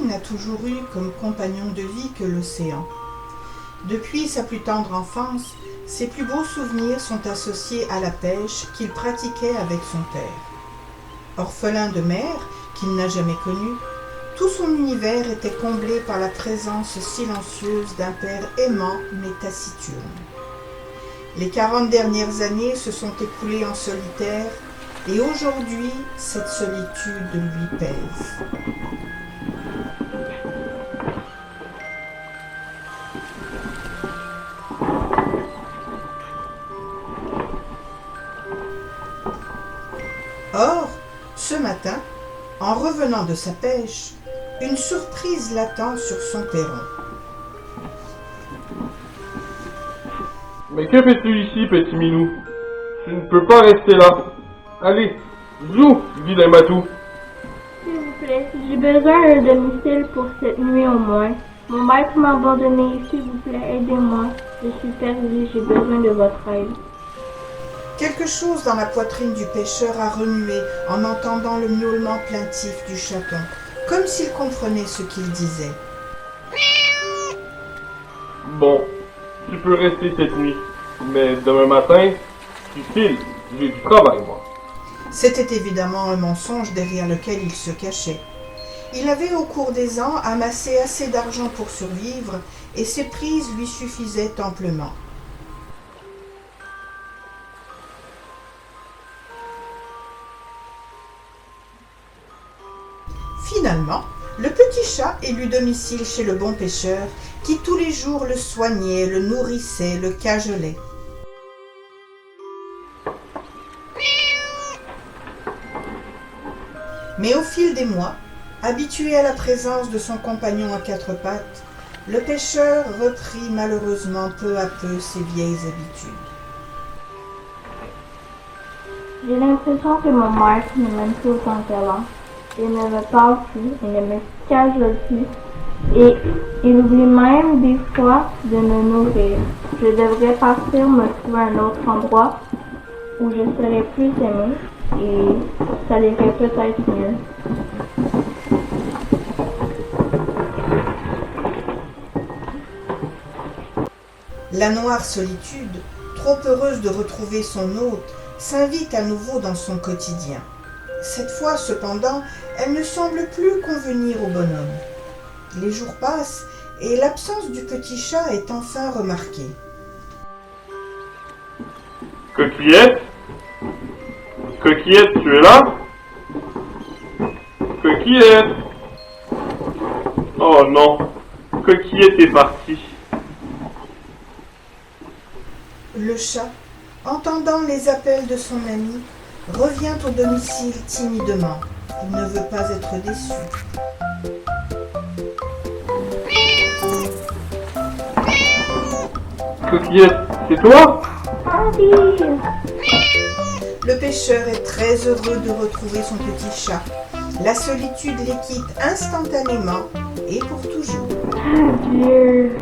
n'a toujours eu comme compagnon de vie que l'océan. Depuis sa plus tendre enfance, ses plus beaux souvenirs sont associés à la pêche qu'il pratiquait avec son père. Orphelin de mère, qu'il n'a jamais connue, tout son univers était comblé par la présence silencieuse d'un père aimant mais taciturne. Les 40 dernières années se sont écoulées en solitaire et aujourd'hui, cette solitude lui pèse. Or, ce matin, en revenant de sa pêche, une surprise l'attend sur son perron. Mais que fais-tu ici, petit minou? Tu ne peux pas rester là. Allez, joue, vilain matou. S'il vous plaît, j'ai besoin d'un domicile pour cette nuit au moins. Mon maître m'a abandonné, s'il vous plaît, aidez-moi. Je suis perdue, j'ai besoin de votre aide. Quelque chose dans la poitrine du pêcheur a remué en entendant le miaulement plaintif du chaton, comme s'il comprenait ce qu'il disait. Bon, tu peux rester cette nuit. Mais demain matin, tu files. J'ai du travail, moi. C'était évidemment un mensonge derrière lequel il se cachait. Il avait au cours des ans amassé assez d'argent pour survivre et ses prises lui suffisaient amplement. Finalement, le petit chat élut domicile chez le bon pêcheur qui tous les jours le soignait, le nourrissait, le cajolait. Mais au fil des mois, habitué à la présence de son compagnon à quatre pattes, le pêcheur reprit malheureusement peu à peu ses vieilles habitudes. J'ai l'impression que mon maître ne m'aime plus autant qu'avant. Il ne me parle plus, il ne me cajole plus, et il oublie même des fois de me nourrir. Je devrais partir me trouver un autre endroit où je serais plus aimée et ça irait peut-être mieux. La noire solitude, trop heureuse de retrouver son hôte, s'invite à nouveau dans son quotidien. Cette fois, cependant, elle ne semble plus convenir au bonhomme. Les jours passent et l'absence du petit chat est enfin remarquée. Coquillette? Coquillette, tu es là? Coquillette? Oh non, Coquillette est partie. Le chat, entendant les appels de son ami, revient au domicile timidement. Il ne veut pas être déçu. Coquillette, c'est toi? Papi! Le pêcheur est très heureux de retrouver son petit chat. La solitude les quitte instantanément et pour toujours. Adieu!